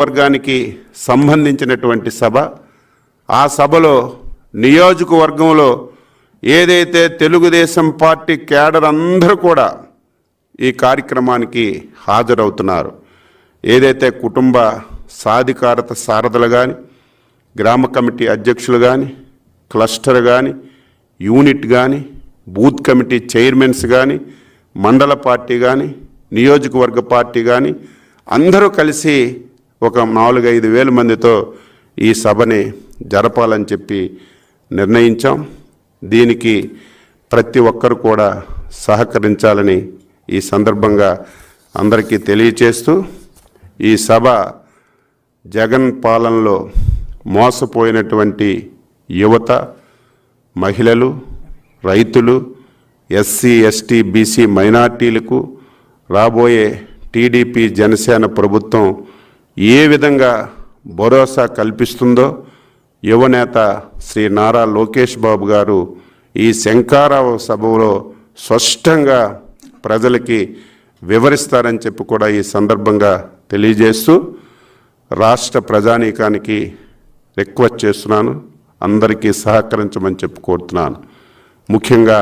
వర్గానికి సంబంధించినటువంటి సభ. ఆ సభలో నియోజకవర్గంలో ఏదైతే తెలుగుదేశం పార్టీ క్యాడర్ అందరూ కూడా ఈ కార్యక్రమానికి హాజరవుతున్నారు. ఏదైతే కుటుంబ సాధికారత సారథులు కానీ, గ్రామ కమిటీ అధ్యక్షులు కానీ, క్లస్టర్ కానీ, యూనిట్ కానీ, బూత్ కమిటీ చైర్మన్స్ కానీ, మండల పార్టీ కానీ, నియోజకవర్గ పార్టీ కానీ అందరూ కలిసి ఒక 4-5 వేల మందితో ఈ సభని జరపాలని చెప్పి నిర్ణయించాం. దీనికి ప్రతి ఒక్కరు కూడా సహకరించాలని ఈ సందర్భంగా అందరికీ తెలియచేస్తూ, ఈ సభ జగన్ పాలనలో మోసపోయినటువంటి యువత, మహిళలు, రైతులు, ఎస్సీ, ఎస్టీ, బీసీ మైనార్టీలకు రాబోయే టీడీపీ జనసేన ప్రభుత్వం ఏ విధంగా భరోసా కల్పిస్తుందో యువనేత శ్రీ నారా లోకేష్ బాబు గారు ఈ శంఖారావ సభలో స్పష్టంగా ప్రజలకి వివరిస్తారని చెప్పి కూడా ఈ సందర్భంగా తెలియజేస్తూ రాష్ట్ర ప్రజానీకానికి రిక్వెస్ట్ చేస్తున్నాను, అందరికీ సహకరించమని చెప్పి కోరుతున్నాను. ముఖ్యంగా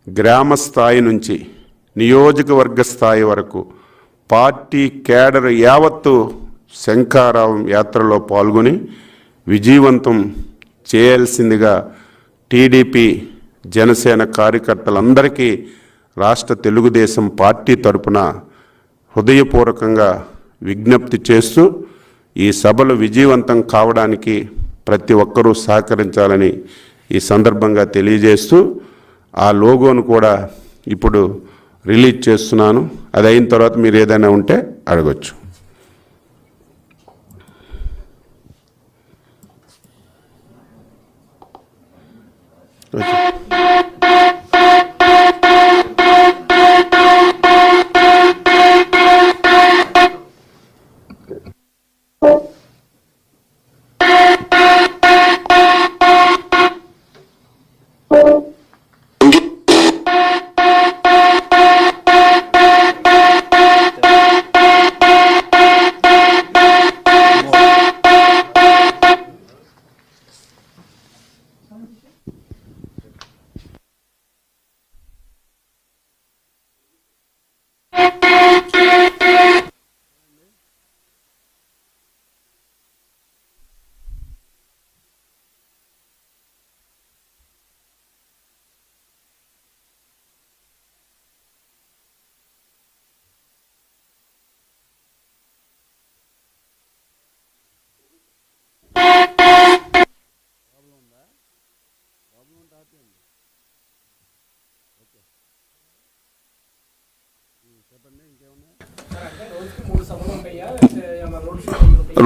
గ్రామ స్థాయి నుంచి నియోజకవర్గ స్థాయి వరకు పార్టీ క్యాడర్ యావత్తు శంఖారావం యాత్రలో పాల్గొని విజయవంతం చేయాల్సిందిగా టీడీపీ జనసేన కార్యకర్తలందరికీ రాష్ట్ర తెలుగుదేశం పార్టీ తరపున హృదయపూర్వకంగా విజ్ఞప్తి చేస్తూ ఈ సభలు విజయవంతం కావడానికి ప్రతి ఒక్కరూ సహకరించాలని ఈ సందర్భంగా తెలియజేస్తూ ఆ లోగోను కూడా ఇప్పుడు రిలీజ్ చేస్తున్నాను. అది అయిన తర్వాత మీరు ఏదైనా ఉంటే అడగొచ్చు.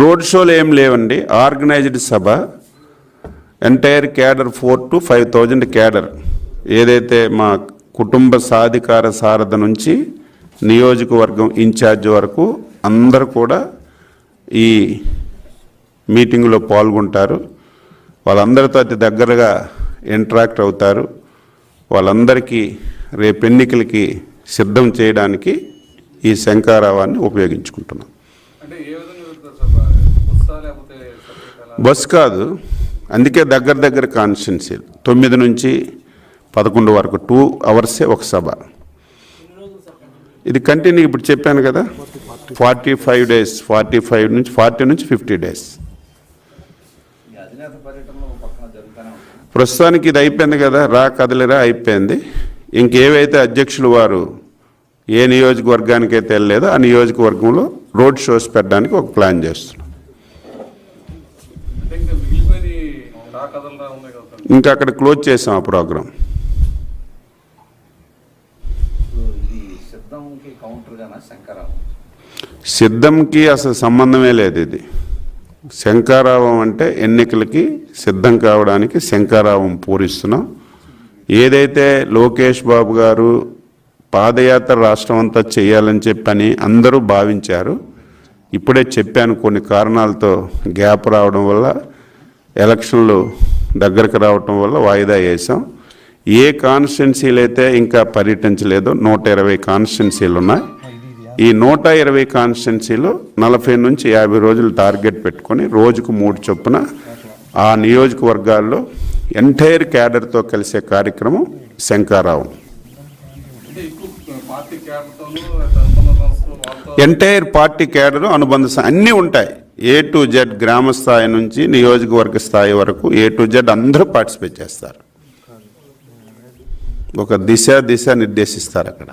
రోడ్ షోలు ఏం లేవండి, organised Sabha. Entire cadre 4,000 to 5,000 cadre, ఏదైతే మా కుటుంబ సాధికార సారథ నుంచి నియోజకవర్గం ఇన్ఛార్జ్ వరకు అందరూ కూడా ఈ మీటింగ్లో పాల్గొంటారు. వాళ్ళందరితో అతి దగ్గరగా ఇంటరాక్ట్ అవుతారు. వాళ్ళందరికీ రేపు ఎన్నికలకి సిద్ధం చేయడానికి ఈ శంఖారావాన్ని ఉపయోగించుకుంటున్నాం. బస్ కాదు, అందుకే దగ్గర కాన్స్టిట్యున్సీ 9 నుంచి 11 వరకు 2 hours ఒక సభ. ఇది కంటిన్యూ ఇప్పుడు చెప్పాను కదా, 45 days, 40 నుంచి 50 days. ప్రస్తుతానికి ఇది అయిపోయింది కదా, కదలిరా అయిపోయింది. ఇంకేవైతే అధ్యక్షులు వారు ఏ నియోజకవర్గానికి అయితే వెళ్ళలేదో ఆ నియోజకవర్గంలో రోడ్ షోస్ పెట్టడానికి ఒక ప్లాన్ చేస్తున్నాం. ఇంకా అక్కడ క్లోజ్ చేసాం ఆ ప్రోగ్రాం. సిద్ధంకి అసలు సంబంధమే లేదు. ఇది శంఖారావం అంటే ఎన్నికలకి సిద్ధం కావడానికి శంఖారావం పూరిస్తున్నాం. ఏదైతే లోకేష్ బాబు గారు పాదయాత్ర రాష్ట్రం అంతా చేయాలని చెప్పని అందరూ భావించారు. ఇప్పుడే చెప్పాను, కొన్ని కారణాలతో గ్యాప్ రావడం వల్ల, ఎలక్షన్లు దగ్గరకు రావటం వల్ల వాయిదా వేసాం. ఏ కాన్స్టిట్యున్సీలు అయితే ఇంకా పర్యటించలేదో 120 కాన్స్టిట్యున్సీలు ఉన్నాయి. ఈ 120 కాన్స్టిట్యున్సీలో 40 నుంచి 50 రోజులు టార్గెట్ పెట్టుకొని రోజుకు 3 చొప్పున ఆ నియోజకవర్గాల్లో ఎంటైర్ క్యాడర్తో కలిసే కార్యక్రమం శంకారావం. ఎంటైర్ పార్టీ క్యాడరు అనుబంధ అన్నీ ఉంటాయి. A to Z గ్రామ స్థాయి నుంచి నియోజకవర్గ స్థాయి వరకు A to Z అందరూ పార్టిసిపేట్ చేస్తారు. ఒక దిశ నిర్దేశిస్తారు అక్కడ.